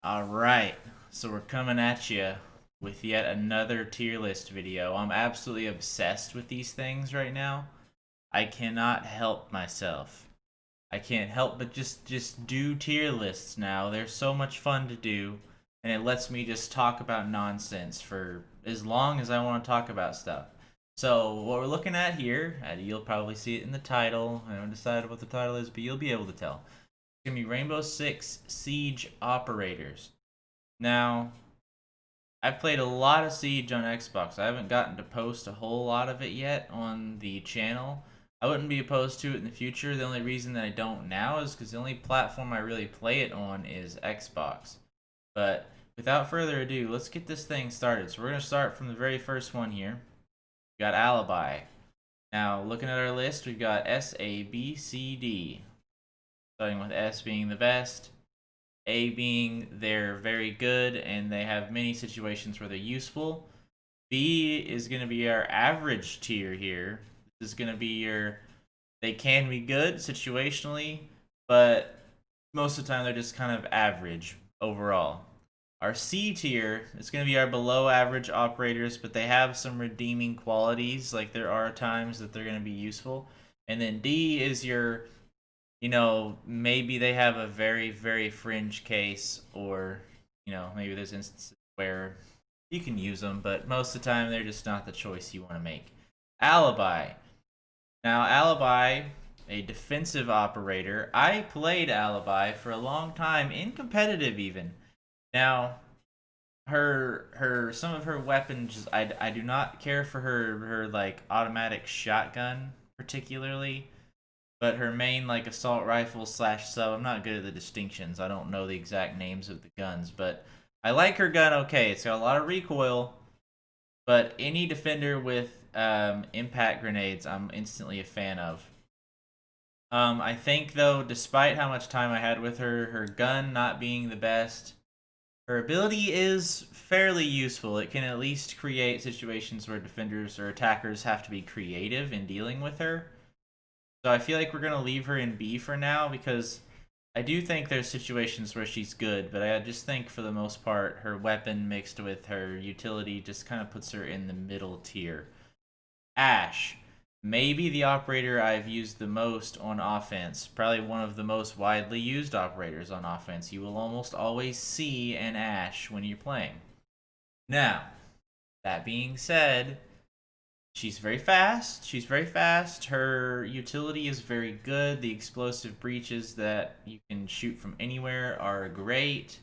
Alright, so we're coming at you with yet another tier list video. I'm absolutely obsessed with these things right now. I cannot help myself. I can't help but just do tier lists now. They're so much fun to do, and it lets me just talk about nonsense for as long as I want to talk about stuff. So what we're looking at here, and you'll probably see it in the title. I haven't decided what the title is, but you'll be able to tell. It's gonna be Rainbow Six Siege Operators. Now, I've played a lot of Siege on Xbox. I haven't gotten to post a whole lot of it yet on the channel. I wouldn't be opposed to it in the future. The only reason that I don't now is because the only platform I really play it on is Xbox. But without further ado, let's get this thing started. So we're going to start from the very first one here. We got Alibi. Now, looking at our list, we've got S, A, B, C, D. Starting with S being the best, A being they're very good and they have many situations where they're useful. B is going to be our average tier here. This is going to be your they can be good situationally, but most of the time they're just kind of average overall. Our C tier is going to be our below average operators, but they have some redeeming qualities. Like there are times that they're going to be useful. And then D is your maybe they have a very, very fringe case, or, maybe there's instances where you can use them, but most of the time they're just not the choice you want to make. Alibi. Now, Alibi, a defensive operator. I played Alibi for a long time, in competitive even. Now, her some of her weapons, I do not care for her like automatic shotgun particularly, but her main like assault rifle slash sub, I'm not good at the distinctions. I don't know the exact names of the guns, but I like her gun. Okay, it's got a lot of recoil, but any defender with impact grenades, I'm instantly a fan of. I think though, despite how much time I had with her, her gun not being the best, her ability is fairly useful. It can at least create situations where defenders or attackers have to be creative in dealing with her. So I feel like we're gonna leave her in B for now because I do think there's situations where she's good, but I just think for the most part her weapon mixed with her utility just kind of puts her in the middle tier. Ash, maybe the operator I've used the most on offense, probably one of the most widely used operators on offense. You will almost always see an Ash when you're playing. Now, that being said, she's very fast. She's very fast. Her utility is very good. The explosive breaches that you can shoot from anywhere are great.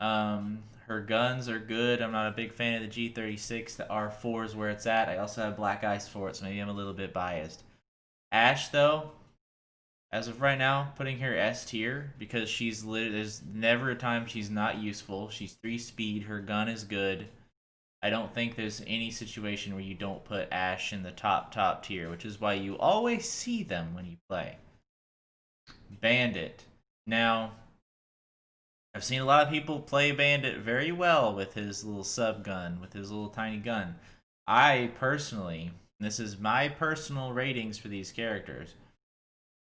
Her guns are good. I'm not a big fan of the G36. The R4 is where it's at. I also have Black Ice for it, so maybe I'm a little bit biased. Ash, though, as of right now, putting her S tier because there's never a time she's not useful. She's 3 speed. Her gun is good. I don't think there's any situation where you don't put Ash in the top tier, which is why you always see them when you play. Bandit. Now, I've seen a lot of people play Bandit very well with his little sub gun, with his little tiny gun. I personally, this is my personal ratings for these characters,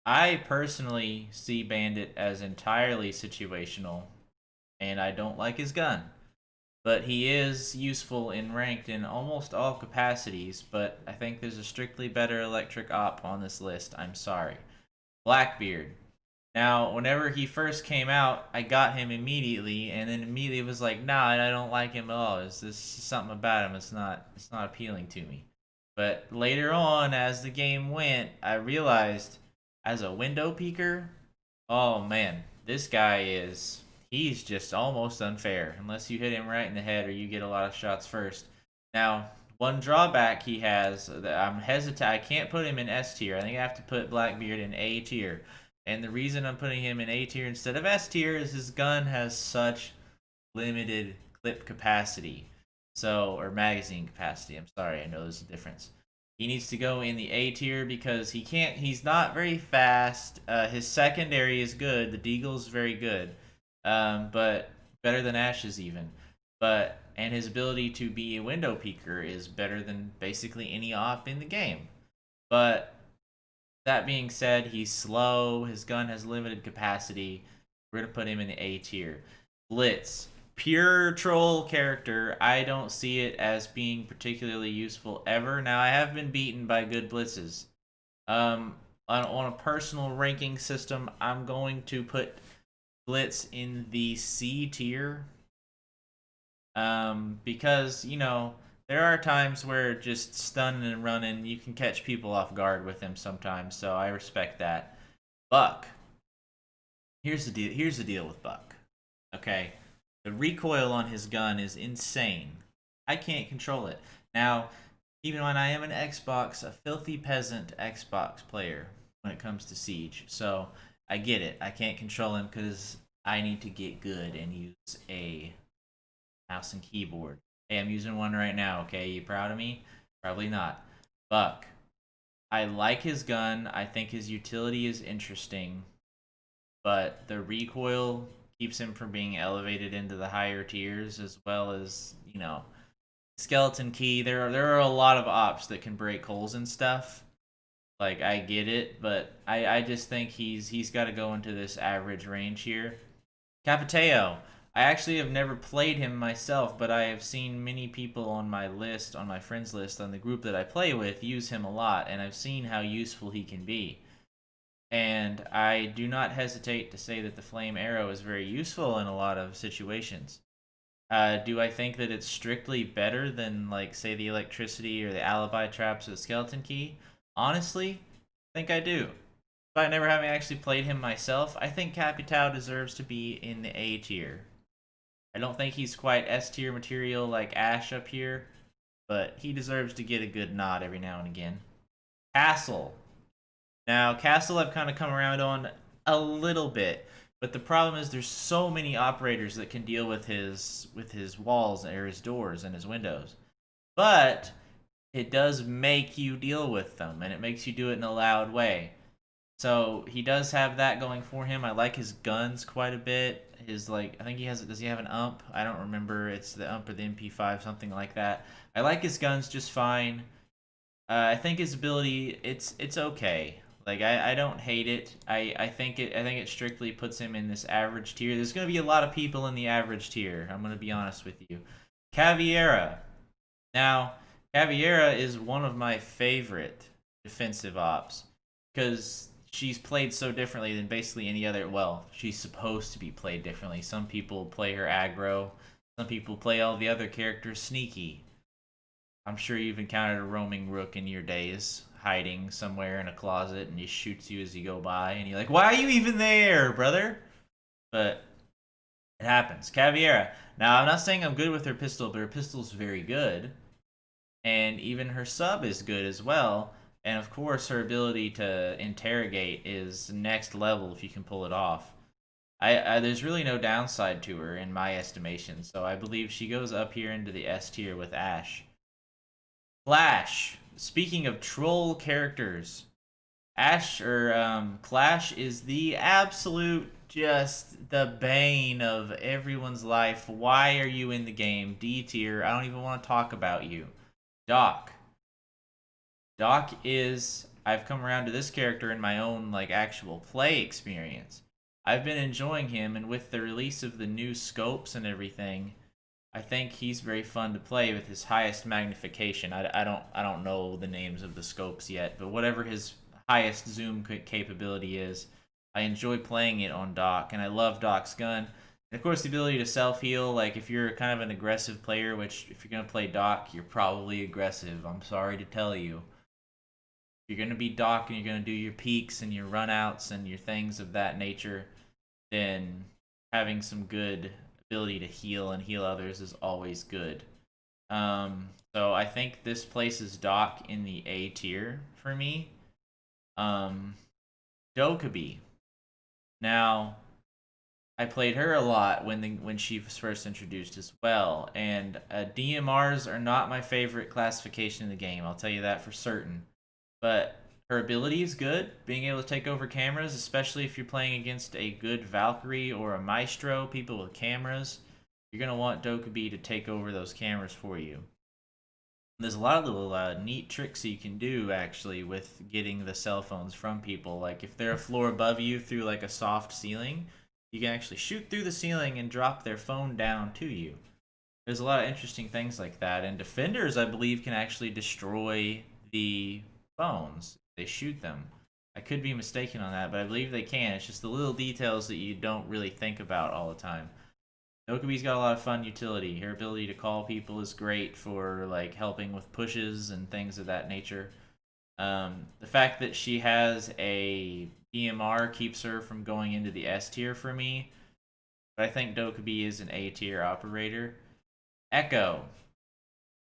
I personally see Bandit as entirely situational, and I don't like his gun. But he is useful in ranked in almost all capacities, but I think there's a strictly better electric op on this list. I'm sorry. Blackbeard. Now, whenever he first came out, I got him immediately, and then immediately was like, nah, I don't like him at all. Is this something about him? It's not appealing to me. But later on, as the game went, I realized as a window peeker, oh man, this guy he's just almost unfair unless you hit him right in the head or you get a lot of shots first. Now, one drawback he has that I'm hesitant, I can't put him in S tier. I think I have to put Blackbeard in A tier. And the reason I'm putting him in A tier instead of S tier is his gun has such limited clip capacity. So, or magazine capacity. I'm sorry, I know there's a difference. He needs to go in the A tier because he's not very fast. His secondary is good. The Deagle's very good. But better than Ash's even. And his ability to be a window peeker is better than basically any op in the game. But that being said, he's slow. His gun has limited capacity. We're gonna put him in the A tier. Blitz. Pure troll character. I don't see it as being particularly useful ever. Now, I have been beaten by good blitzes. Um, on a personal ranking system, I'm going to put Blitz in the C tier. Because, there are times where just stunning and running, you can catch people off guard with him sometimes, so I respect that. Buck. Here's the deal with Buck. Okay? The recoil on his gun is insane. I can't control it. Now, keep in mind I am a filthy peasant Xbox player when it comes to Siege. So, I get it. I can't control him because I need to get good and use a mouse and keyboard. Hey, I'm using one right now, okay? You proud of me? Probably not. Buck. I like his gun. I think his utility is interesting. But the recoil keeps him from being elevated into the higher tiers, as well as, skeleton key. There are a lot of ops that can break holes and stuff. Like, I get it, but I just think he's got to go into this average range here. Capiteo. I actually have never played him myself, but I have seen many people on my list, on my friends list, on the group that I play with, use him a lot, and I've seen how useful he can be. And I do not hesitate to say that the flame arrow is very useful in a lot of situations. Do I think that it's strictly better than, like, say, the electricity or the alibi traps or the skeleton key? Honestly, I think I do. Despite never having actually played him myself, I think Capitao deserves to be in the A tier. I don't think he's quite S tier material like Ash up here, but he deserves to get a good nod every now and again. Castle. Now, Castle I've kind of come around on a little bit, but the problem is there's so many operators that can deal with his walls or his doors and his windows. But it does make you deal with them, and it makes you do it in a loud way. So he does have that going for him. I like his guns quite a bit. I think he has. Does he have an ump? I don't remember. It's the ump or the MP5, something like that. I like his guns just fine. I think his ability, it's okay. Like, I don't hate it. I think it strictly puts him in this average tier. There's gonna be a lot of people in the average tier. I'm gonna be honest with you. Caveira. Now, Caveira is one of my favorite defensive ops because she's played so differently than basically any other. Well, she's supposed to be played differently. Some people play her aggro. Some people play all the other characters sneaky. I'm sure you've encountered a roaming rook in your days, hiding somewhere in a closet, and he shoots you as you go by, and you're like, "Why are you even there, brother?" But it happens. Caveira. Now, I'm not saying I'm good with her pistol, but her pistol's very good, and even her sub is good as well. And of course, her ability to interrogate is next level if you can pull it off. There's really no downside to her in my estimation, so I believe she goes up here into the S tier with Ash. Clash. Speaking of troll characters, Clash is the absolute, just the bane of everyone's life. Why are you in the game? D tier. I don't even want to talk about you. Doc. Doc is. I've come around to this character in my own, like, actual play experience. I've been enjoying him, and with the release of the new scopes and everything, I think he's very fun to play with his highest magnification. I don't know the names of the scopes yet, but whatever his highest zoom capability is, I enjoy playing it on Doc, and I love Doc's gun. And of course, the ability to self heal. Like, if you're kind of an aggressive player, which if you're gonna play Doc, you're probably aggressive. I'm sorry to tell you. If you're gonna be Doc and you're gonna do your peaks and your runouts and your things of that nature, then having some good ability to heal and heal others is always good. So I think this places Doc in the A tier for me. Dokkaebi. Now, I played her a lot when she was first introduced as well, and DMRs are not my favorite classification in the game. I'll tell you that for certain. But her ability is good, being able to take over cameras, especially if you're playing against a good Valkyrie or a Maestro, people with cameras. You're going to want Dokkaebi to take over those cameras for you. There's a lot of little neat tricks you can do, actually, with getting the cell phones from people. Like, if they're a floor above you through, like, a soft ceiling, You can actually shoot through the ceiling and drop their phone down to you. There's a lot of interesting things like that, and defenders, I believe, can actually destroy the phones if they shoot them. I could be mistaken on that, but I believe they can. It's just the little details that you don't really think about all the time. Dokubi's got a lot of fun utility. Her ability to call people is great for like helping with pushes and things of that nature. The fact that she has a DMR keeps her from going into the S tier for me, but I think Dokubi is an A tier operator. Echo.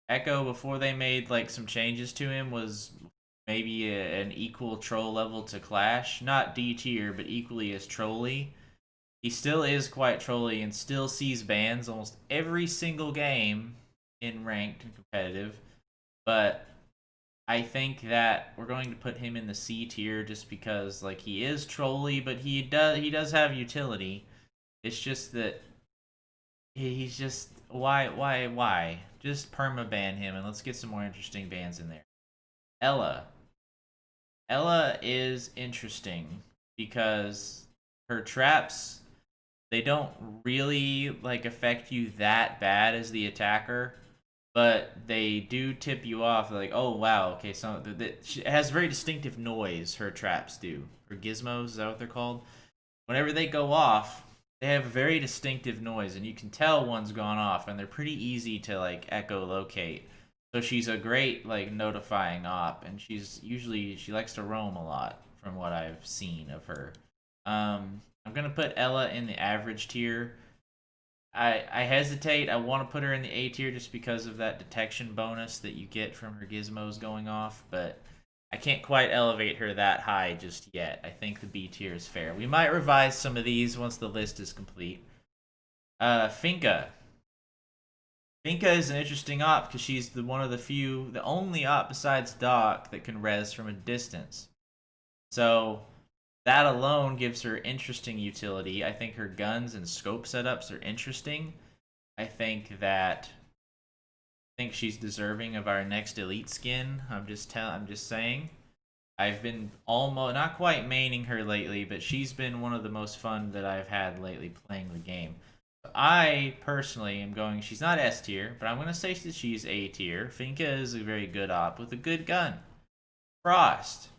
Echo, before they made like some changes to him, was maybe an equal troll level to Clash. Not D tier, but equally as trolly. He still is quite trolly and still sees bans almost every single game in ranked and competitive. But I think that we're going to put him in the C tier just because like he is trolly, but he does have utility. It's just that he's just why just perma ban him and let's get some more interesting bans in there. Ela. Ela is interesting because her traps, they don't really like affect you that bad as the attacker, but they do tip you off like, oh wow, okay, so it has very distinctive noise. Her traps do, or gizmos, is that what they're called? Whenever they go off, they have a very distinctive noise, and you can tell one's gone off, and they're pretty easy to like echolocate. So she's a great like notifying op, and she likes to roam a lot from what I've seen of her. I'm gonna put Ela in the average tier. I hesitate. I want to put her in the A tier just because of that detection bonus that you get from her gizmos going off, but I can't quite elevate her that high just yet. I think the B tier is fair. We might revise some of these once the list is complete. Finka. Finka is an interesting op because she's one of the only op besides Doc that can res from a distance. So that alone gives her interesting utility. I think her guns and scope setups are interesting. I think she's deserving of our next elite skin. I'm just saying. I've been almost not quite maining her lately, but she's been one of the most fun that I've had lately playing the game. I personally am going. She's not S tier, but I'm going to say that she's A tier. Finka is a very good op with a good gun. Frost.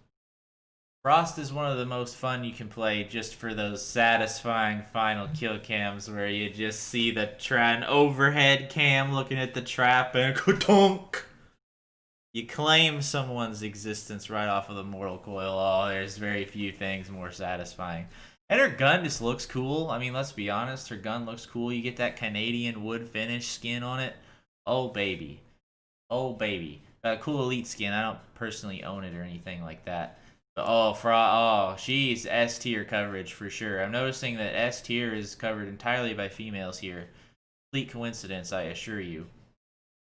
Frost is one of the most fun you can play just for those satisfying final kill cams where you just see the overhead cam looking at the trap and ka-tonk. You claim someone's existence right off of the mortal coil. Oh, there's very few things more satisfying. And her gun just looks cool. I mean, let's be honest, her gun looks cool. You get that Canadian wood finish skin on it. Oh, baby. Oh, baby. Cool elite skin. I don't personally own it or anything like that. She's S tier coverage for sure. I'm noticing that S tier is covered entirely by females here. Complete coincidence, I assure you.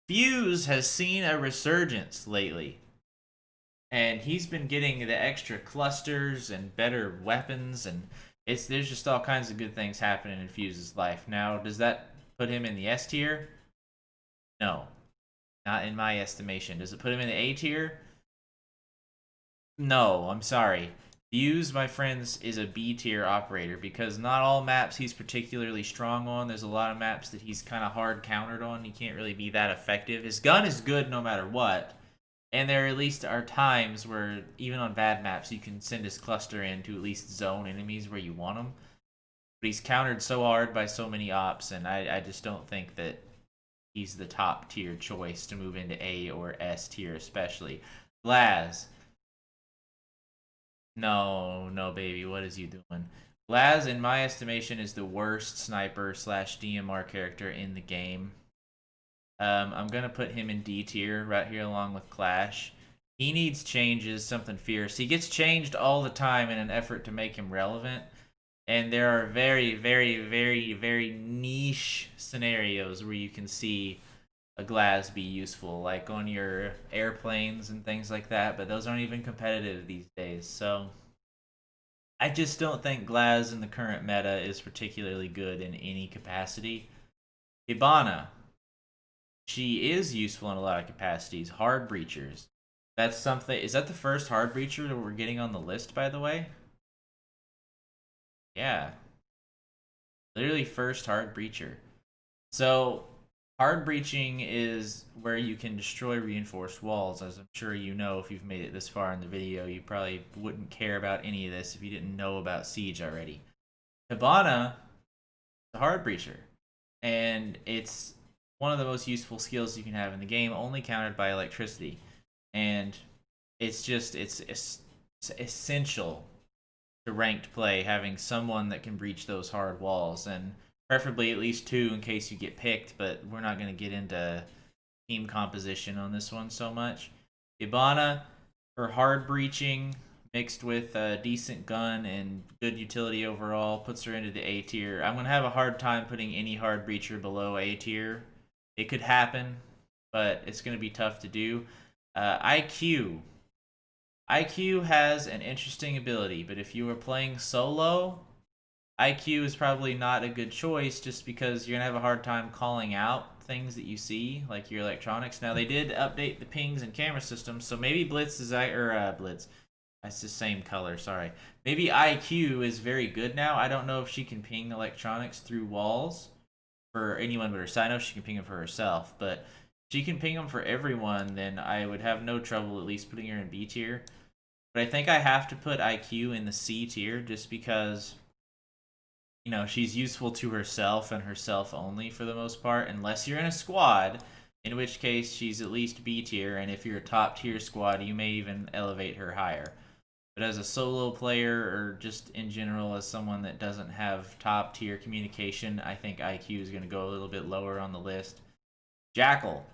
Fuse has seen a resurgence lately. And he's been getting the extra clusters and better weapons, and there's just all kinds of good things happening in Fuse's life. Now, does that put him in the S tier? No. Not in my estimation. Does it put him in the A tier? No, I'm sorry. Fuse, my friends, is a B tier operator because not all maps he's particularly strong on. There's a lot of maps that he's kind of hard countered on. He can't really be that effective. His gun is good no matter what. And there at least are times where, even on bad maps, you can send his cluster in to at least zone enemies where you want them. But he's countered so hard by so many ops, and I just don't think that he's the top tier choice to move into A or S tier especially. Glaz. No, baby. What is you doing? Glaz, in my estimation, is the worst sniper slash DMR character in the game. I'm gonna put him in D tier right here along with Clash. He needs changes, something fierce. He gets changed all the time in an effort to make him relevant. And there are very, very, very, very niche scenarios where you can see a Glaz be useful, like on your airplanes and things like that, but those aren't even competitive these days. So I just don't think Glaz in the current meta is particularly good in any capacity. Hibana. She is useful in a lot of capacities. Hard breachers. That's something. Is that the first hard breacher that we're getting on the list, by the way? Yeah. Literally first hard breacher. So hard breaching is where you can destroy reinforced walls. As I'm sure you know, if you've made it this far in the video, you probably wouldn't care about any of this if you didn't know about Siege already. Hibana is a hard breacher, and it's one of the most useful skills you can have in the game, only countered by electricity. And it's essential to ranked play having someone that can breach those hard walls, and preferably at least two in case you get picked. But we're not going to get into team composition on this one so much. Hibana, her hard breaching mixed with a decent gun and good utility overall puts her into the A tier. I'm going to have a hard time putting any hard breacher below A tier. It could happen, but it's going to be tough to do. IQ. IQ has an interesting ability, but if you were playing solo, IQ is probably not a good choice just because you're going to have a hard time calling out things that you see, like your electronics. Now, they did update the pings and camera systems, so maybe Blitz is... Blitz. That's the same color, sorry. Maybe IQ is very good now. I don't know if she can ping electronics through walls for anyone but herself. I know she can ping them for herself, but if she can ping them for everyone, then I would have no trouble at least putting her in B tier. But I think I have to put IQ in the C tier just because, you know, she's useful to herself and herself only for the most part, unless you're in a squad, in which case she's at least B tier, and if you're a top tier squad, you may even elevate her higher. But as a solo player, or just in general as someone that doesn't have top tier communication, I think IQ is going to go a little bit lower on the list. Jackal.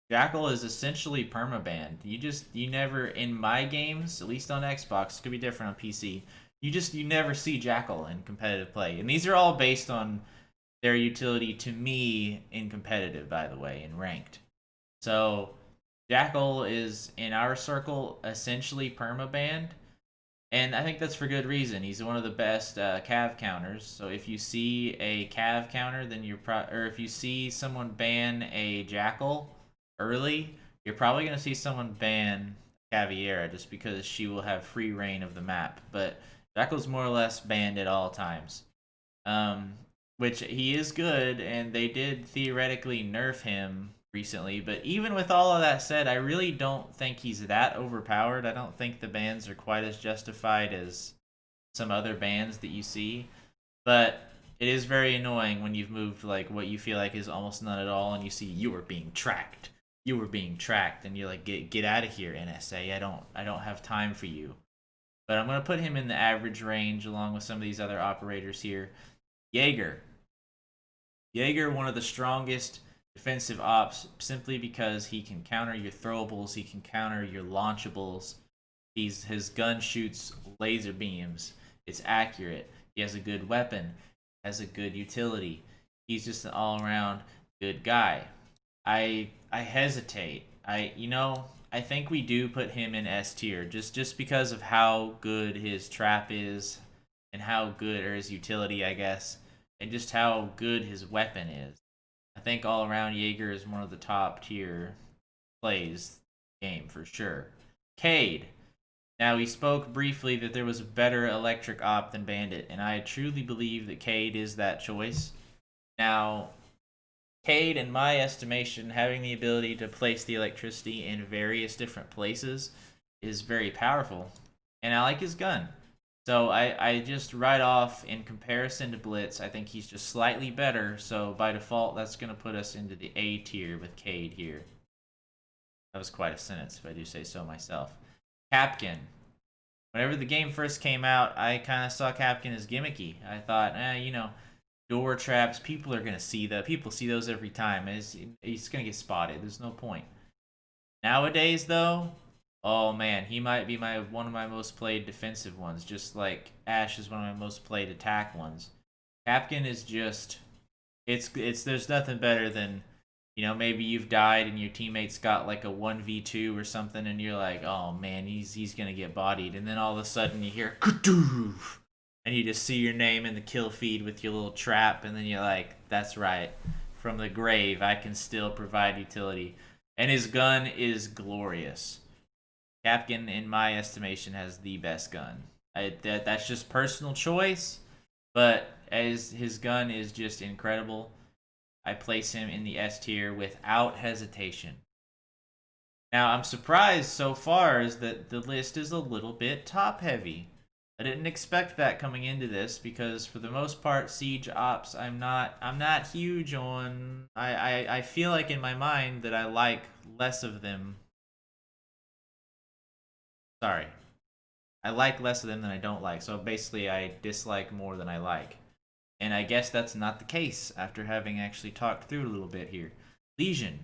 Jackal is essentially permabanned. You never, in my games, at least on Xbox, it could be different on PC, you never see Jackal in competitive play. And these are all based on their utility to me in competitive, by the way, in ranked. So Jackal is, in our circle, essentially permabanned. And I think that's for good reason. He's one of the best cav counters. So if you see a cav counter, then or if you see someone ban a Jackal early, you're probably going to see someone ban Caveira just because she will have free reign of the map. But Jackal's more or less banned at all times. Which he is good, and they did theoretically nerf him recently. But even with all of that said, I really don't think he's that overpowered. I don't think the bans are quite as justified as some other bans that you see. But it is very annoying when you've moved like what you feel like is almost none at all, and you see you are being tracked. You were being tracked, and you're like, get out of here, NSA. I don't have time for you. But I'm gonna put him in the average range along with some of these other operators here. Jaeger. Jaeger, one of the strongest defensive ops, simply because he can counter your throwables, he can counter your launchables. His gun shoots laser beams. It's accurate. He has a good weapon, has a good utility. He's just an all-around good guy. I hesitate. I think we do put him in S tier just because of how good his trap is and how good, or his utility, I guess, and just how good his weapon is. I think all around Jaeger is one of the top tier plays game for sure. Cade. Now, we spoke briefly that there was a better electric op than Bandit, and I truly believe that Cade is that choice. Now, Cade, in my estimation, having the ability to place the electricity in various different places is very powerful, and I like his gun. So I just right off, in comparison to Blitz, I think he's just slightly better. So by default, that's going to put us into the A tier with Cade here. That was quite a sentence, if I do say so myself. Kapkan. Whenever the game first came out, I kind of saw Kapkan as gimmicky. I thought, door traps, people are going to see that. People see those every time. He's going to get spotted. There's no point. Nowadays, though, oh man, he might be one of my most played defensive ones, just like Ash is one of my most played attack ones. Kapkan is just, there's nothing better than, maybe you've died and your teammate's got like a 1v2 or something, and you're like, oh man, he's gonna get bodied, and then all of a sudden you hear Kadoof! And you just see your name in the kill feed with your little trap, and then you're like, that's right, from the grave I can still provide utility. And his gun is glorious. Kapkan, in my estimation, has the best gun. That's just personal choice, but as his gun is just incredible. I place him in the S tier without hesitation. Now, I'm surprised so far is that the list is a little bit top heavy. I didn't expect that coming into this because for the most part siege ops I'm not huge on. I feel like in my mind that I like less of them. Sorry. I like less of them than I don't like. So basically I dislike more than I like. And I guess that's not the case after having actually talked through it a little bit here. Lesion.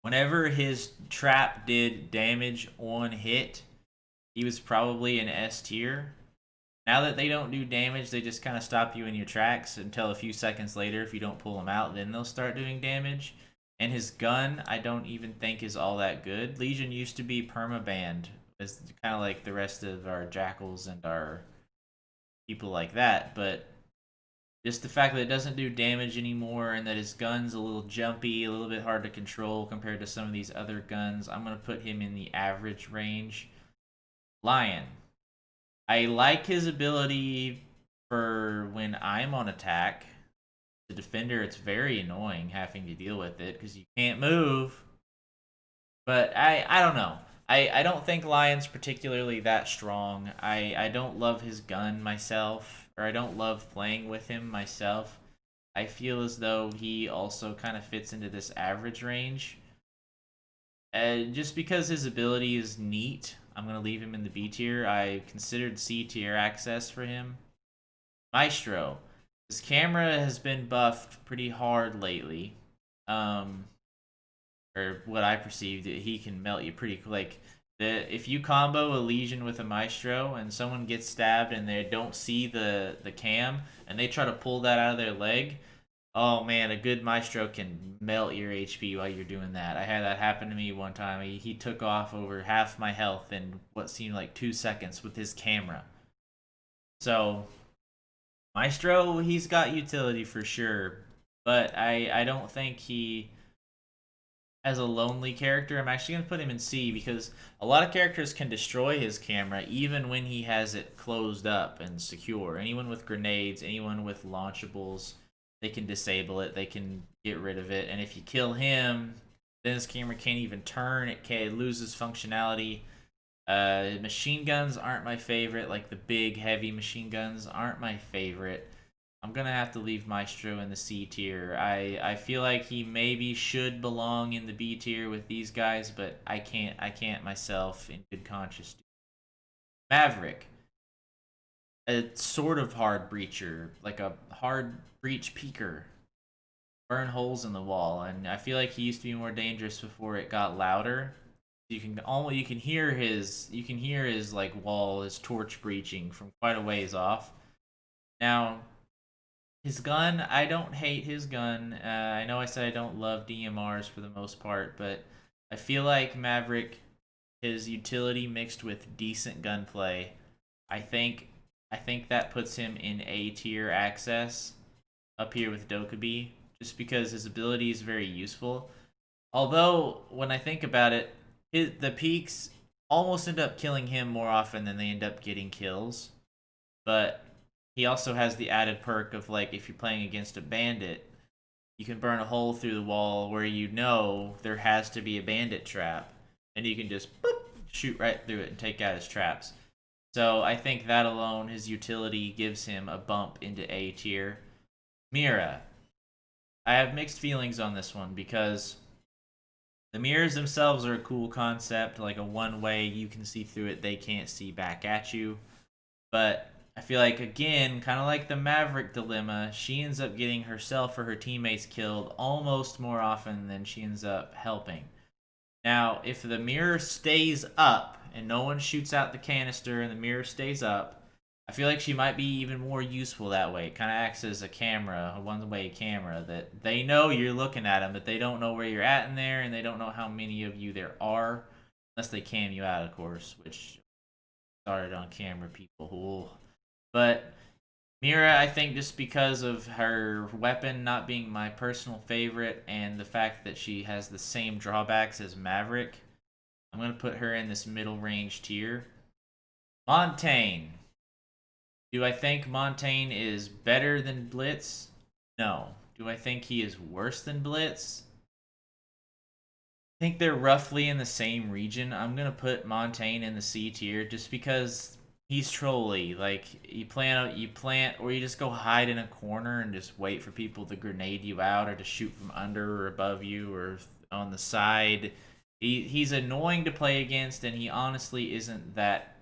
Whenever his trap did damage on hit, he was probably an S tier. Now that they don't do damage, they just kind of stop you in your tracks until a few seconds later. If you don't pull them out, then they'll start doing damage. And his gun, I don't even think is all that good. Lesion used to be permabanned, as kind of like the rest of our jackals and our people like that. But just the fact that it doesn't do damage anymore and that his gun's a little jumpy, a little bit hard to control compared to some of these other guns, I'm going to put him in the average range. Lion. I like his ability for when I'm on attack. The defender, it's very annoying having to deal with it because you can't move. But I don't know. I don't think Lion's particularly that strong. I don't love his gun myself, or I don't love playing with him myself. I feel as though he also kind of fits into this average range. Just because his ability is neat, I'm going to leave him in the B tier. I considered C tier access for him. Maestro. His camera has been buffed pretty hard lately. Or what I perceived, he can melt you pretty quick. If you combo a Lesion with a Maestro and someone gets stabbed and they don't see the cam and they try to pull that out of their leg, oh man, a good Maestro can melt your HP while you're doing that. I had that happen to me one time. He took off over half my health in what seemed like 2 seconds with his camera. So, Maestro, he's got utility for sure, but I don't think he, as a lonely character, I'm actually going to put him in C because a lot of characters can destroy his camera even when he has it closed up and secure. Anyone with grenades, anyone with launchables, they can disable it, they can get rid of it, and if you kill him, then his camera can't even turn, it loses functionality. Machine guns aren't my favorite, like the big heavy machine guns aren't my favorite. I'm gonna have to leave Maestro in the C tier. I feel like he maybe should belong in the B tier with these guys, but I can't myself in good conscience. Maverick, a sort of hard breacher, like a hard breach peeker. Burn holes in the wall, and I feel like he used to be more dangerous before it got louder. You can hear his like wall, his torch breaching from quite a ways off. Now, his gun, I don't hate his gun. I know I said I don't love DMRs for the most part, but I feel like Maverick, his utility mixed with decent gunplay, I think that puts him in A tier access up here with Dokkaebi, just because his ability is very useful. Although when I think about it, the peaks almost end up killing him more often than they end up getting kills. But he also has the added perk of, like, if you're playing against a bandit, you can burn a hole through the wall where you know there has to be a bandit trap, and you can just boop, shoot right through it and take out his traps. So I think that alone, his utility gives him a bump into A tier. Mira. I have mixed feelings on this one because the mirrors themselves are a cool concept, like a one-way, you can see through it, they can't see back at you. But I feel like, again, kind of like the Maverick dilemma, she ends up getting herself or her teammates killed almost more often than she ends up helping. Now, if the mirror stays up and no one shoots out the canister and the mirror stays up, I feel like she might be even more useful that way. It kind of acts as a camera, a one-way camera, that they know you're looking at them, but they don't know where you're at in there, and they don't know how many of you there are, unless they cam you out, of course, which started on camera, people. But Mira, I think just because of her weapon not being my personal favorite and the fact that she has the same drawbacks as Maverick, I'm going to put her in this middle range tier. Montagne. Do I think Montaigne is better than Blitz? No. Do I think he is worse than Blitz? I think they're roughly in the same region. I'm gonna put Montaigne in the C tier just because he's trolly. Like you plant, or you just go hide in a corner and just wait for people to grenade you out or to shoot from under or above you or on the side. He's annoying to play against, and he honestly isn't that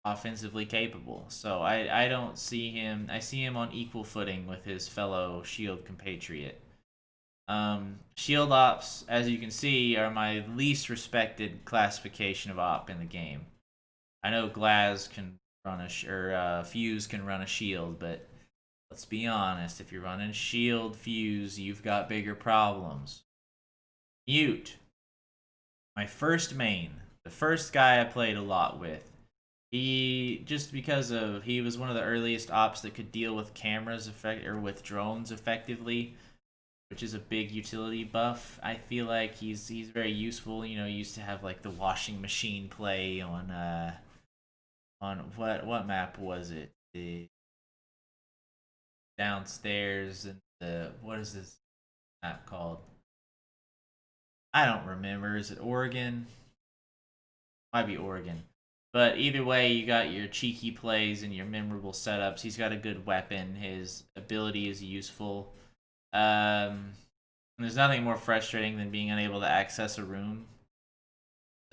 offensively capable. So I don't see him. I see him on equal footing with his fellow Shield compatriot. Shield ops, as you can see, are my least respected classification of op in the game. I know Glaz can run Fuse can run a shield, but let's be honest, if you're running shield Fuse, you've got bigger problems. Mute. My first main, the first guy I played a lot with. He he was one of the earliest ops that could deal with cameras with drones effectively, which is a big utility buff. I feel like he's very useful. You know, he used to have like the washing machine play on what map was it? The downstairs and the what is this map called? I don't remember. Is it Oregon? Might be Oregon. But either way, you got your cheeky plays and your memorable setups. He's got a good weapon. His ability is useful. There's nothing more frustrating than being unable to access a room.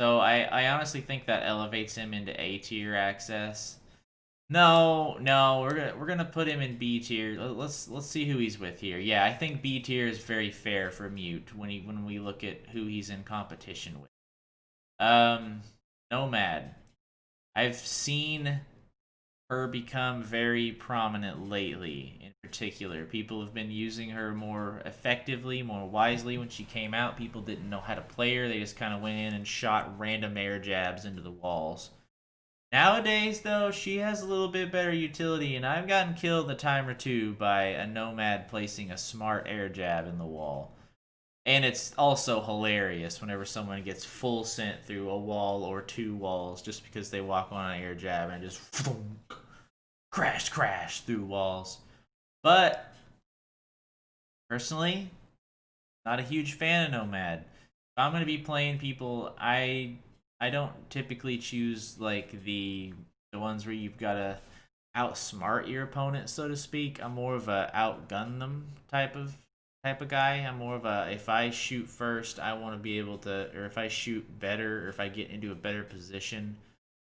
So I honestly think that elevates him into A tier access. No, we're gonna put him in B tier. Let's see who he's with here. Yeah, I think B tier is very fair for Mute when we look at who he's in competition with. Nomad. I've seen her become very prominent lately. In particular, people have been using her more effectively, more wisely. When she came out, people didn't know how to play her. They just kind of went in and shot random air jabs into the walls. Nowadays, though, she has a little bit better utility, and I've gotten killed a time or two by a Nomad placing a smart air jab in the wall. And it's also hilarious whenever someone gets full sent through a wall or two walls just because they walk on an air jab and just crash through walls. But personally, not a huge fan of Nomad. If I'm gonna be playing people, I don't typically choose like the ones where you've gotta outsmart your opponent, so to speak. I'm more of a outgun them type of guy. I'm more of a if I shoot first, I want to be able to, or if I shoot better, or if I get into a better position,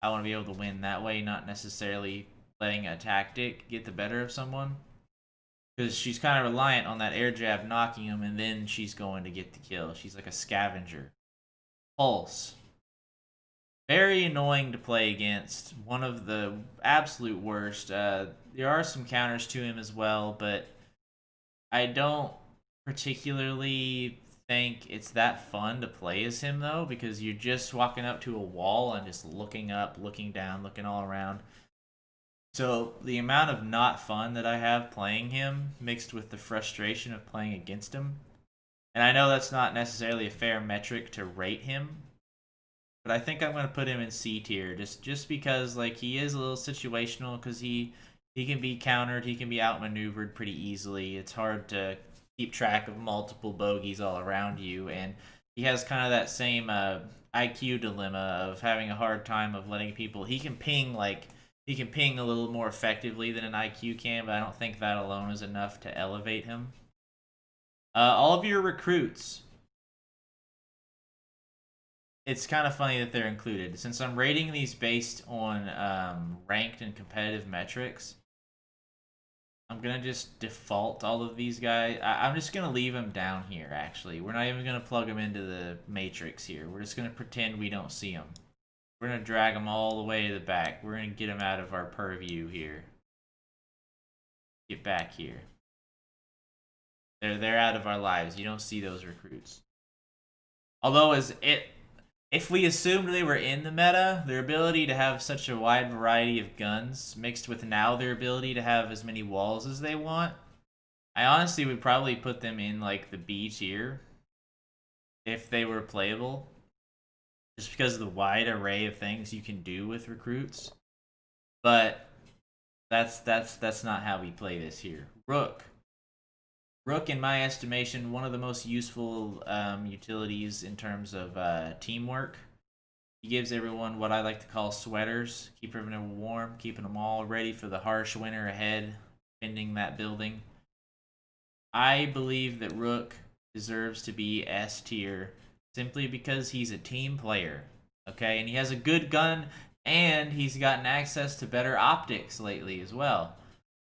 I want to be able to win that way, not necessarily letting a tactic get the better of someone. Because she's kind of reliant on that air jab knocking him, and then she's going to get the kill. She's like a scavenger. Pulse. Very annoying to play against. One of the absolute worst. There are some counters to him as well, but I don't particularly think it's that fun to play as him though, because you're just walking up to a wall and just looking up, looking down, looking all around. So the amount of not fun that I have playing him mixed with the frustration of playing against him. And I know that's not necessarily a fair metric to rate him, but I think I'm going to put him in C tier just because like he is a little situational because he can be countered, he can be outmaneuvered pretty easily. It's hard to keep track of multiple bogeys all around you, and he has kind of that same IQ dilemma of having a hard time of letting people. He can ping a little more effectively than an IQ can, but I don't think that alone is enough to elevate him. All of your recruits. It's kind of funny that they're included. Since I'm rating these based on ranked and competitive metrics, I'm gonna just default all of these guys. I'm just gonna leave them down here, actually. We're not even gonna plug them into the matrix here. We're just gonna pretend we don't see them. We're gonna drag them all the way to the back. We're gonna get them out of our purview here. Get back here. They're out of our lives. You don't see those recruits. Although if we assumed they were in the meta, their ability to have such a wide variety of guns, mixed with now their ability to have as many walls as they want, I honestly would probably put them in like the B tier if they were playable. Just because of the wide array of things you can do with recruits. But That's not how we play this here. Rook, in my estimation, one of the most useful utilities in terms of teamwork. He gives everyone what I like to call sweaters, keep everyone warm, keeping them all ready for the harsh winter ahead, defending that building. I believe that Rook deserves to be S tier simply because he's a team player. Okay, and he has a good gun, and he's gotten access to better optics lately as well.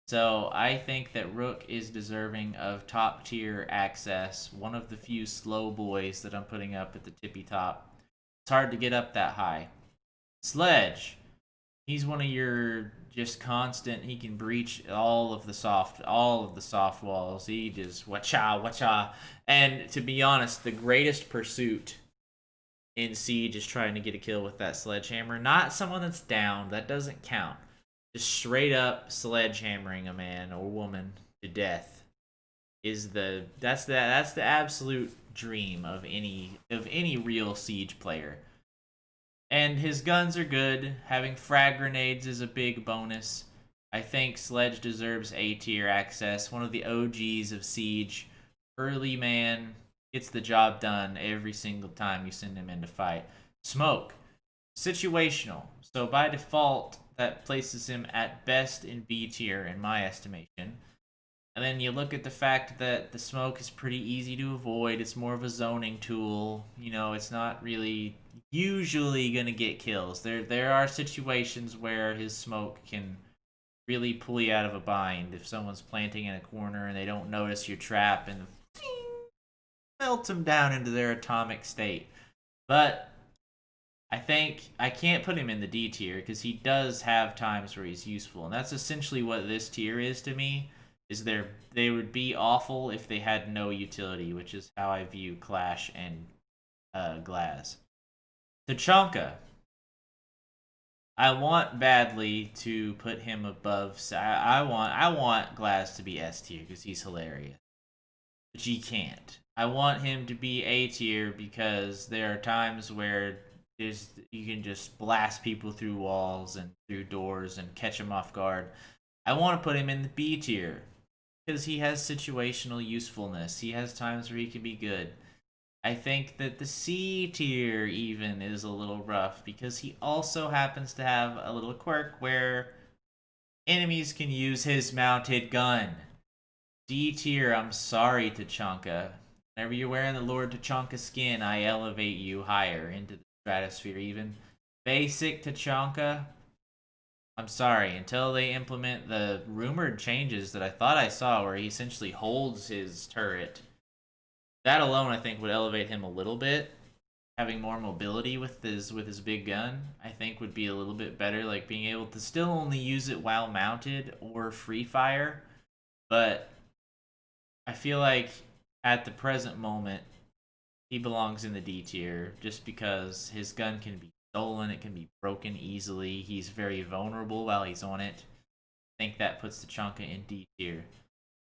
So I think that Rook is deserving of top tier access. One of the few slow boys that I'm putting up at the tippy top. It's hard to get up that high. Sledge, he's one of your just constant. He can breach all of the soft walls. He just wacha. And to be honest, the greatest pursuit in Siege is trying to get a kill with that sledgehammer. Not someone that's down. That doesn't count. Just straight up sledgehammering a man or woman to death is that's the absolute dream of any real Siege player. And his guns are good. Having frag grenades is a big bonus. I think Sledge deserves A tier access. One of the OGs of Siege. Early man gets the job done every single time you send him into fight. Smoke. Situational. So by default, that places him at best in B tier in my estimation. And then you look at the fact that the smoke is pretty easy to avoid. It's more of a zoning tool. It's not really usually gonna get kills. There are situations where his smoke can really pull you out of a bind if someone's planting in a corner and they don't notice your trap and melt them down into their atomic state. But I think I can't put him in the D tier because he does have times where he's useful, and that's essentially what this tier is to me. Is they would be awful if they had no utility, which is how I view Clash and Glaz. Tachanka, I want badly to put him above. I want Glaz to be S tier because he's hilarious, but he can't. I want him to be A tier because there are times where you can just blast people through walls and through doors and catch them off guard. I want to put him in the B tier because he has situational usefulness. He has times where he can be good. I think that the C tier even is a little rough because he also happens to have a little quirk where enemies can use his mounted gun. D tier, I'm sorry, Tachanka. Whenever you're wearing the Lord Tachanka skin, I elevate you higher into the stratosphere even. Basic Tachanka, I'm sorry, until they implement the rumored changes that I thought I saw where he essentially holds his turret. That alone, I think, would elevate him a little bit. Having more mobility with his big gun, I think, would be a little bit better. Like being able to still only use it while mounted or free fire, but I feel like at the present moment, he belongs in the D tier just because his gun can be stolen, it can be broken easily. He's very vulnerable while he's on it. I think that puts Tachanka in D tier.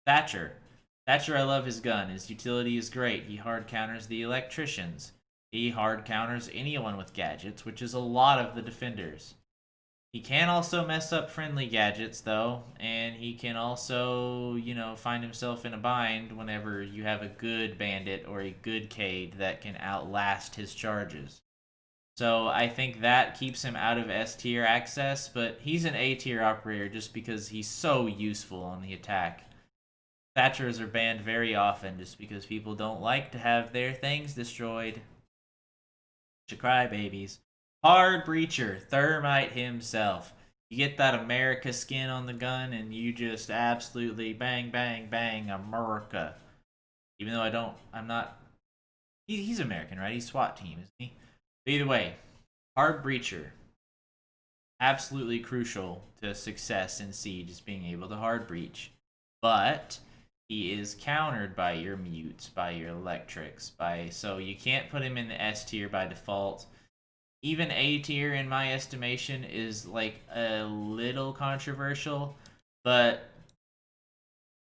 Thatcher. Thatcher, I love his gun. His utility is great. He hard counters the electricians. He hard counters anyone with gadgets, which is a lot of the defenders. He can also mess up friendly gadgets, though, and he can also, find himself in a bind whenever you have a good bandit or a good Cade that can outlast his charges. So I think that keeps him out of S tier access, but he's an A tier operator just because he's so useful on the attack. Thatchers are banned very often just because people don't like to have their things destroyed. To cry babies. Hard Breacher, Thermite himself. You get that America skin on the gun and you just absolutely bang, bang, bang, America. Even though I'm not. He's American, right? He's SWAT team, isn't he? But either way, Hard Breacher. Absolutely crucial to success in Siege is being able to hard breach. But he is countered by your mutes, by your electrics, so you can't put him in the S tier by default. Even A tier, in my estimation, is like a little controversial, but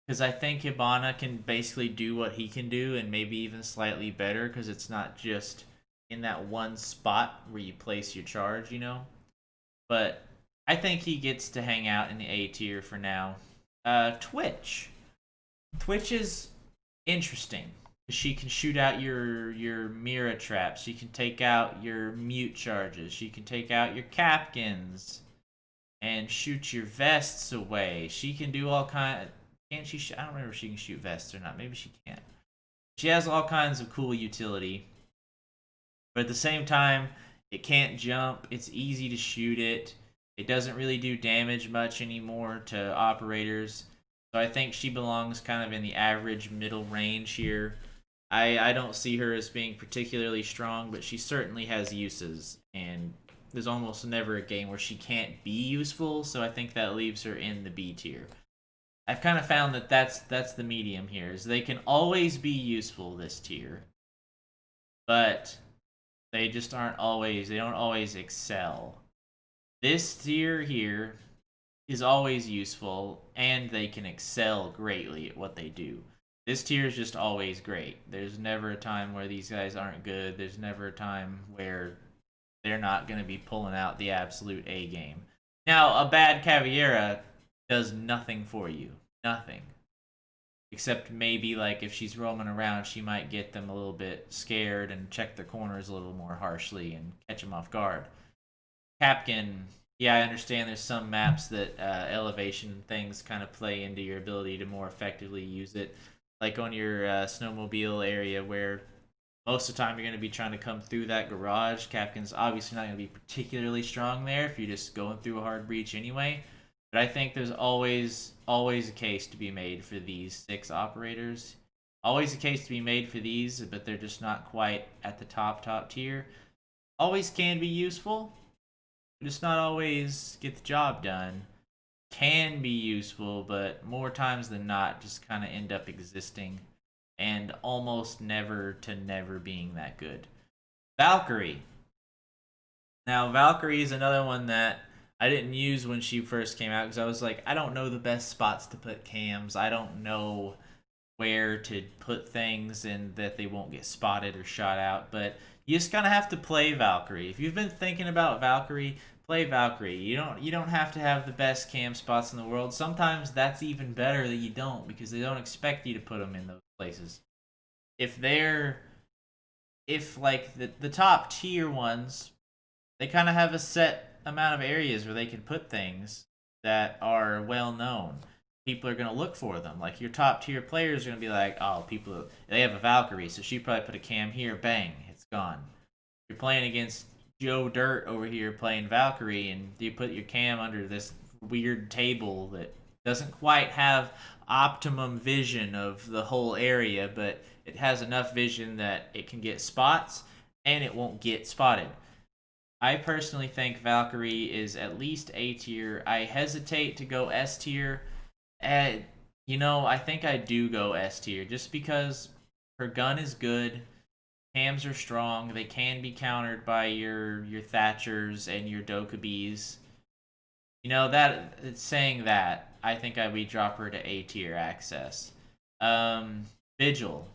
because I think Hibana can basically do what he can do and maybe even slightly better because it's not just in that one spot where you place your charge, But I think he gets to hang out in the A tier for now. Twitch. Twitch is interesting. She can shoot out your Mira traps. She can take out your mute charges. She can take out your Capkins and shoot your vests away. She can do all kind. Can't she? I don't remember if she can shoot vests or not. Maybe she can't. She has all kinds of cool utility, but at the same time, it can't jump. It's easy to shoot it. It doesn't really do damage much anymore to operators. So I think she belongs kind of in the average middle range here. I don't see her as being particularly strong, but she certainly has uses, and there's almost never a game where she can't be useful, so I think that leaves her in the B tier. I've kind of found that that's the medium here, is they can always be useful, this tier, but they just aren't always, they don't always excel. This tier here is always useful, and they can excel greatly at what they do. This tier is just always great. There's never a time where these guys aren't good. There's never a time where they're not going to be pulling out the absolute A game. Now, a bad Caveira does nothing for you. Nothing. Except maybe, like, if she's roaming around, she might get them a little bit scared and check their corners a little more harshly and catch them off guard. Capkin, yeah, I understand there's some maps that elevation things kind of play into your ability to more effectively use it. Like on your snowmobile area where most of the time you're going to be trying to come through that garage. Capkin's obviously not going to be particularly strong there if you're just going through a hard breach anyway. But I think there's always a case to be made for these 6 operators. Always a case to be made for these, but they're just not quite at the top tier. Always can be useful, but just not always get the job done. Can be useful, but more times than not just kind of end up existing and almost never to never being that good. Valkyrie. Now, Valkyrie is another one that I didn't use when she first came out because I was like, I don't know the best spots to put cams. I don't know where to put things and that they won't get spotted or shot out. But you just kind of have to play Valkyrie. If you've been thinking about Valkyrie, play Valkyrie. You don't have to have the best cam spots in the world. Sometimes that's even better that you don't because they don't expect you to put them in those places. If like the top tier ones, they kind of have a set amount of areas where they can put things that are well known. People are going to look for them. Like your top tier players are going to be like, oh, they have a Valkyrie, so she probably put a cam here, bang, it's gone. You're playing against Joe Dirt over here playing Valkyrie, and you put your cam under this weird table that doesn't quite have optimum vision of the whole area, but it has enough vision that it can get spots and it won't get spotted. I personally think Valkyrie is at least A tier. I hesitate to go S tier. I think I do go S tier just because her gun is good. Cams are strong. They can be countered by your Thatchers and your Dokkaebis. That saying that, I think we drop her to A tier access. Vigil.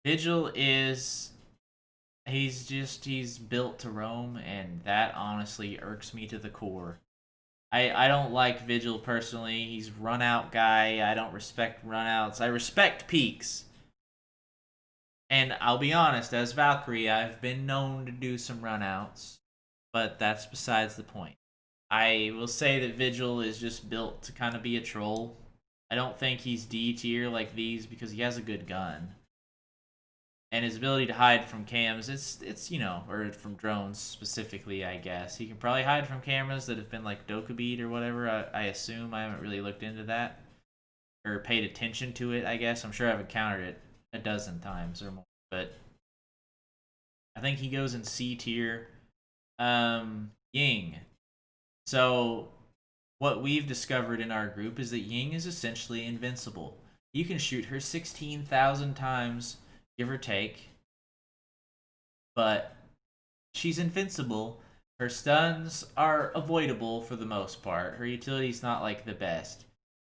Vigil is he's built to roam, and that honestly irks me to the core. I don't like Vigil personally. He's run out guy. I don't respect runouts. I respect peaks. And I'll be honest, as Valkyrie, I've been known to do some runouts, but that's besides the point. I will say that Vigil is just built to kind of be a troll. I don't think he's D tier like these because he has a good gun. And his ability to hide from cams, it's or from drones specifically, I guess. He can probably hide from cameras that have been like Dokkaebi'd or whatever, I assume. I haven't really looked into that. Or paid attention to it, I guess. I'm sure I've encountered it a dozen times or more. But I think he goes in C tier. Ying. So what we've discovered in our group is that Ying is essentially invincible. You can shoot her 16,000 times, give or take, but she's invincible. Her stuns are avoidable for the most part. Her utility's not like the best.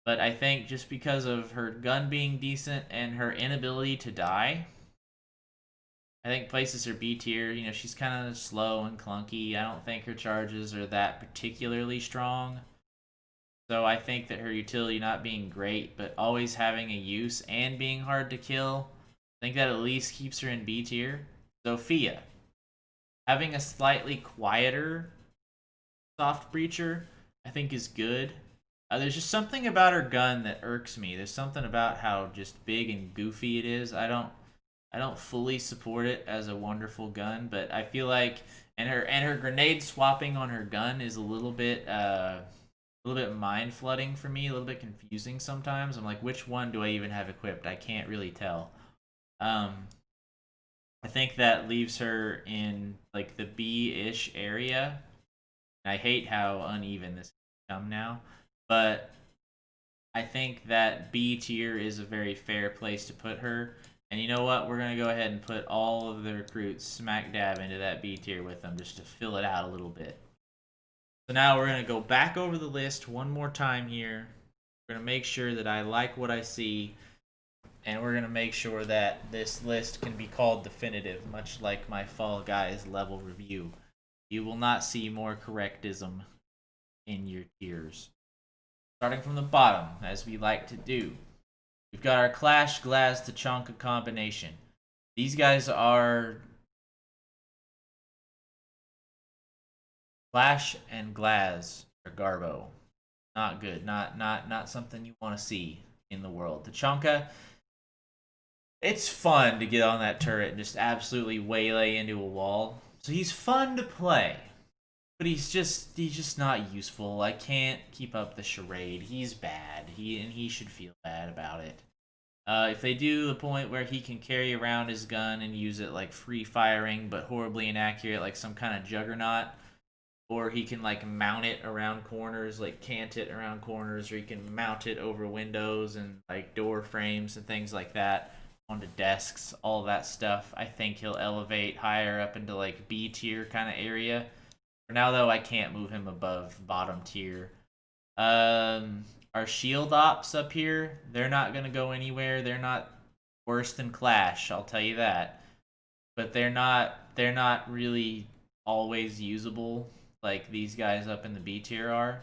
But I think just because of her gun being decent and her inability to die, I think places her B tier. She's kind of slow and clunky. I don't think her charges are that particularly strong. So I think that her utility not being great, but always having a use and being hard to kill, I think that at least keeps her in B tier. Zofia, having a slightly quieter soft breacher, I think is good. There's just something about her gun that irks me. There's something about how just big and goofy it is. I don't fully support it as a wonderful gun, but I feel like and her grenade swapping on her gun is a little bit mind flooding for me, a little bit confusing sometimes. I'm like, which one do I even have equipped? I can't really tell. Um, I think that leaves her in like the B-ish area. And I hate how uneven this has become now, but I think that B tier is a very fair place to put her. And you know what? We're gonna go ahead and put all of the recruits smack dab into that B tier with them just to fill it out a little bit. So now we're gonna go back over the list one more time here. We're gonna make sure that I like what I see, and we're gonna make sure that this list can be called definitive, much like my Fall Guys level review. You will not see more correctism in your tiers. Starting from the bottom, as we like to do, we've got our Clash Glaz Tachanka combination. These guys are Clash and Glaz or Garbo. Not good. Not something you want to see in the world. Tachanka, it's fun to get on that turret and just absolutely waylay into a wall. So he's fun to play. But he's just not useful. I can't keep up the charade. He's bad. He should feel bad about it. If they do the point where he can carry around his gun and use it like free firing but horribly inaccurate, like some kind of juggernaut, or he can like mount it around corners, like cant it around corners, or he can mount it over windows and like door frames and things like that onto desks, all that stuff, I think he'll elevate higher up into like B tier kind of area. For now, though, I can't move him above bottom tier. Our shield ops up here, they're not going to go anywhere. They're not worse than Clash, I'll tell you that. But they're not really always usable like these guys up in the B tier are.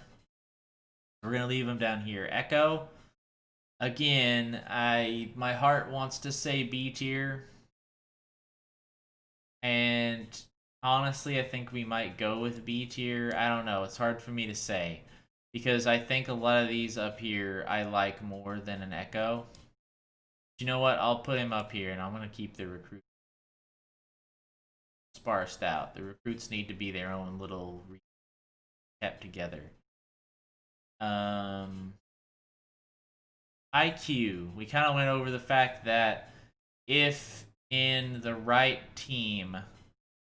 We're going to leave them down here. Echo, again, my heart wants to say B tier. And honestly, I think we might go with B tier. I don't know. It's hard for me to say because I think a lot of these up here I like more than an Echo. You know what? I'll put him up here, and I'm gonna keep the recruit sparsed out. The recruits need to be their own little kept together. Um, IQ. We kind of went over the fact that if in the right team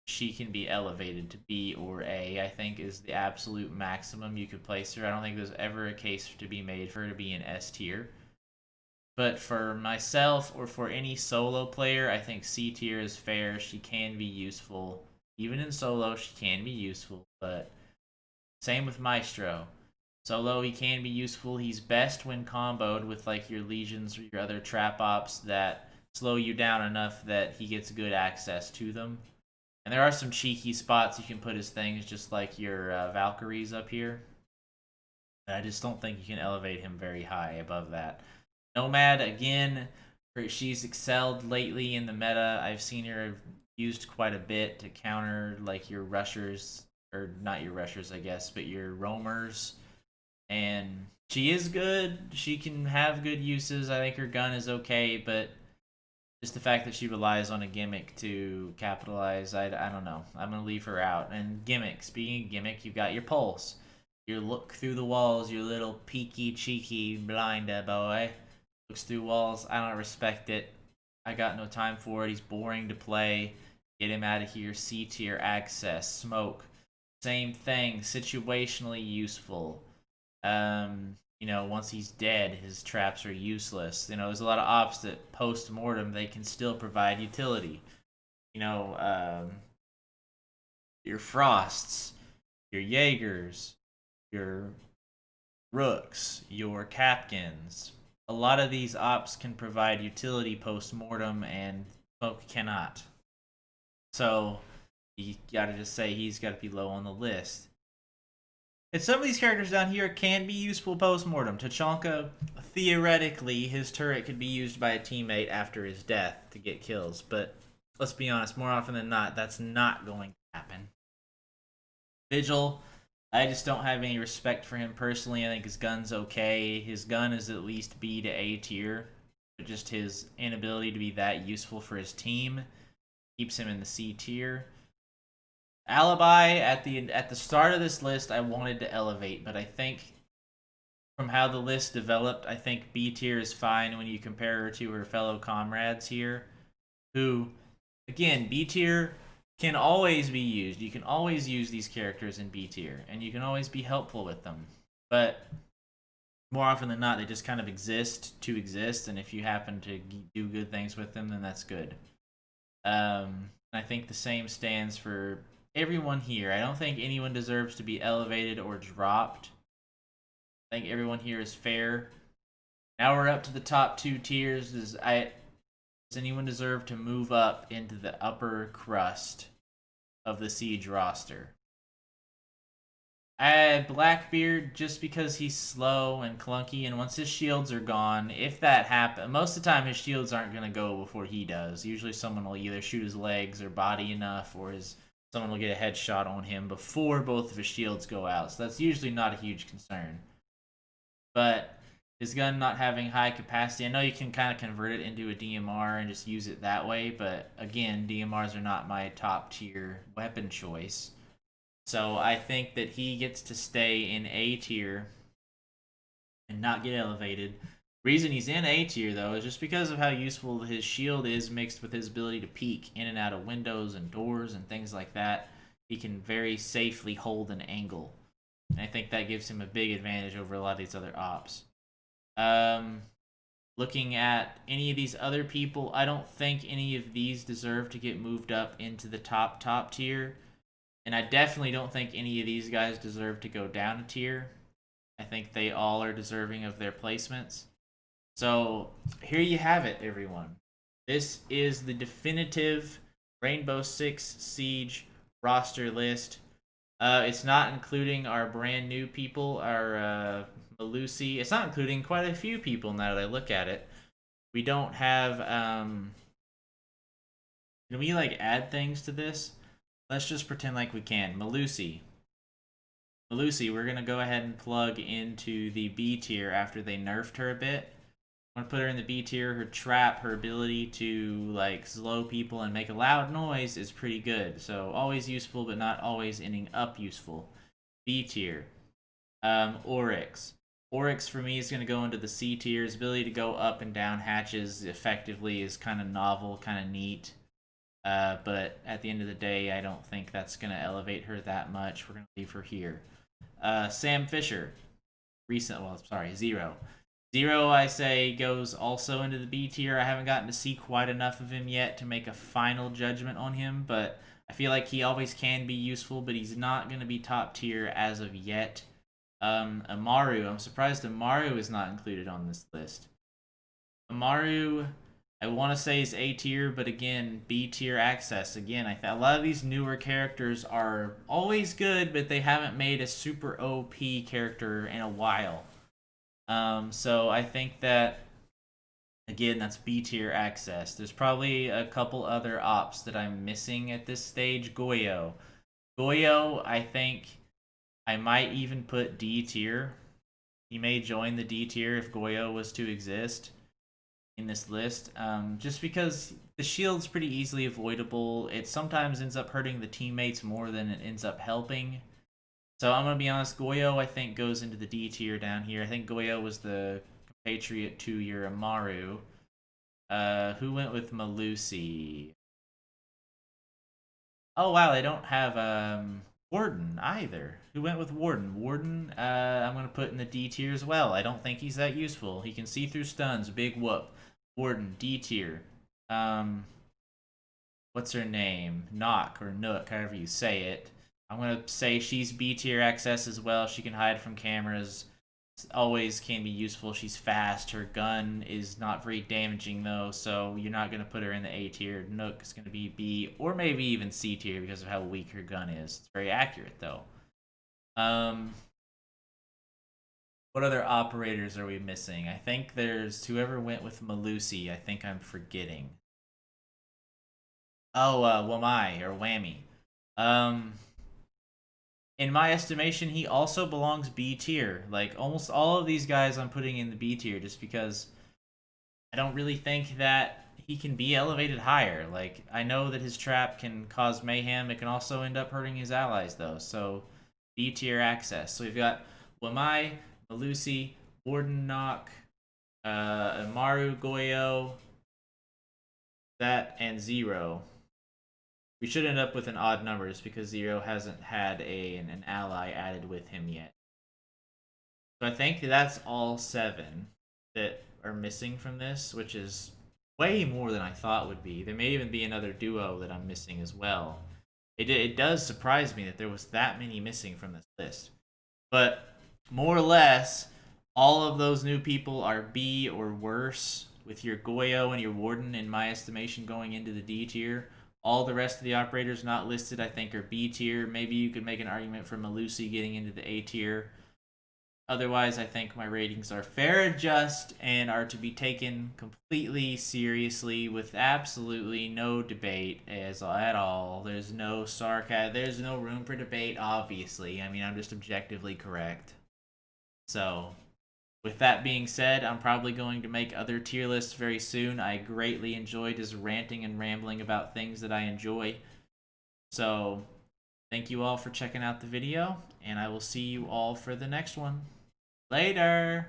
she can be elevated to B or A, I think is the absolute maximum you could place her. I don't think there's ever a case to be made for her to be in S tier. But for myself or for any solo player, I think C tier is fair. She can be useful. Even in solo, she can be useful. But same with Maestro. Solo, he can be useful. He's best when comboed with like your legions or your other trap ops that slow you down enough that he gets good access to them. And there are some cheeky spots you can put his things, just like your Valkyries up here. I just don't think you can elevate him very high above that. Nomad, again, she's excelled lately in the meta. I've seen her used quite a bit to counter like your rushers, or not your rushers, I guess, but your roamers. And she is good. She can have good uses. I think her gun is okay, but just the fact that she relies on a gimmick to capitalize, I don't know. I'm going to leave her out. And gimmick, speaking of gimmick, you've got your pulse. Your look through the walls, your little peeky, cheeky, blind boy. Looks through walls. I don't respect it. I got no time for it. He's boring to play. Get him out of here. C tier access. Smoke. Same thing. Situationally useful. Once he's dead, his traps are useless. There's a lot of ops that post-mortem, they can still provide utility. Your Frosts, your Jaegers, your Rooks, your Capkins. A lot of these ops can provide utility post-mortem, and Smoke cannot. So you gotta just say he's gotta be low on the list. And some of these characters down here can be useful post-mortem. Tachanka, theoretically, his turret could be used by a teammate after his death to get kills, but let's be honest, more often than not, that's not going to happen. Vigil, I just don't have any respect for him personally. I think his gun's okay. His gun is at least B to A tier, but just his inability to be that useful for his team keeps him in the C tier. Alibi at the start of this list I wanted to elevate, but I think from how the list developed, I think B tier is fine when you compare her to her fellow comrades here, who again, B tier can always be used. You can always use these characters in B tier, and you can always be helpful with them. But more often than not, they just kind of exist to exist, and if you happen to do good things with them, then that's good. I think the same stands for everyone here. I don't think anyone deserves to be elevated or dropped. I think everyone here is fair. Now we're up to the top 2 tiers. Does anyone deserve to move up into the upper crust of the Siege roster? Blackbeard, just because he's slow and clunky, and once his shields are gone, if that happens, most of the time his shields aren't going to go before he does. Usually someone will either shoot his legs or body enough, or someone will get a headshot on him before both of his shields go out. So that's usually not a huge concern. But his gun not having high capacity, I know you can kind of convert it into a DMR and just use it that way, but again, DMRs are not my top tier weapon choice. So I think that he gets to stay in A tier and not get elevated. Reason he's in A tier though is just because of how useful his shield is mixed with his ability to peek in and out of windows and doors and things like that. He can very safely hold an angle. And I think that gives him a big advantage over a lot of these other ops. Looking at any of these other people, I don't think any of these deserve to get moved up into the top tier. And I definitely don't think any of these guys deserve to go down a tier. I think they all are deserving of their placements. So here you have it, everyone. This is the definitive Rainbow Six Siege roster list. It's not including our brand new people, our Melusi. It's not including quite a few people now that I look at it. We don't have... Can we add things to this? Let's just pretend like we can. Melusi, we're going to go ahead and plug into the B tier after they nerfed her a bit. I'm going to put her in the B tier. Her trap, her ability to slow people and make a loud noise is pretty good. So always useful, but not always ending up useful. B tier. Oryx. Oryx for me is going to go into the C tier. His ability to go up and down hatches effectively is kind of novel, kind of neat. But at the end of the day, I don't think that's going to elevate her that much. We're going to leave her here. Sam Fisher. Zero. Zero, I say, goes also into the B tier. I haven't gotten to see quite enough of him yet to make a final judgment on him, but I feel like he always can be useful, but he's not going to be top tier as of yet. Amaru. I'm surprised Amaru is not included on this list. Amaru... I want to say is A tier, but again, B tier access. Again, a lot of these newer characters are always good, but they haven't made a super OP character in a while. So I think that, again, that's B tier access. There's probably a couple other ops that I'm missing at this stage. Goyo, I think I might even put D tier. He may join the D tier if Goyo was to exist in this list, just because the shield's pretty easily avoidable. It sometimes ends up hurting the teammates more than it ends up helping. So I'm going to be honest, Goyo I think goes into the D tier down here. I think Goyo was the compatriot to your Amaru. Who went with Melusi? Oh wow, they don't have Warden either. Who went with Warden? Warden, I'm going to put in the D tier as well. I don't think he's that useful. He can see through stuns, big whoop. Warden, D tier. What's her name? Nook or Nook, however you say it. I'm going to say she's B tier access as well. She can hide from cameras. always can be useful. She's fast. Her gun is not very damaging though, so you're not going to put her in the A tier. Nook is going to be B or maybe even C tier because of how weak her gun is. It's very accurate though. What other operators are we missing? I think there's whoever went with Melusi. I think I'm forgetting. Oh, Wamai or Whammy. Um, in my estimation, he also belongs B tier. Like almost all of these guys, I'm putting in the B tier just because I don't really think that he can be elevated higher. Like I know that his trap can cause mayhem. It can also end up hurting his allies though. So B tier access. So we've got Wamai, Melusi, Warden Nock, Amaru Goyo, that, and Zero. We should end up with an odd numbers because Zero hasn't had an ally added with him yet. So I think that's all 7 that are missing from this, which is way more than I thought would be. There may even be another duo that I'm missing as well. It does surprise me that there was that many missing from this list. But more or less, all of those new people are B or worse, with your Goyo and your Warden, in my estimation, going into the D tier. All the rest of the operators not listed, I think, are B tier. Maybe you could make an argument for Melusi getting into the A tier. Otherwise, I think my ratings are fair and just and are to be taken completely seriously with absolutely no debate at all. There's no sarcasm. There's no room for debate, obviously. I mean, I'm just objectively correct. So, with that being said, I'm probably going to make other tier lists very soon. I greatly enjoyed just ranting and rambling about things that I enjoy. So, thank you all for checking out the video, and I will see you all for the next one. Later!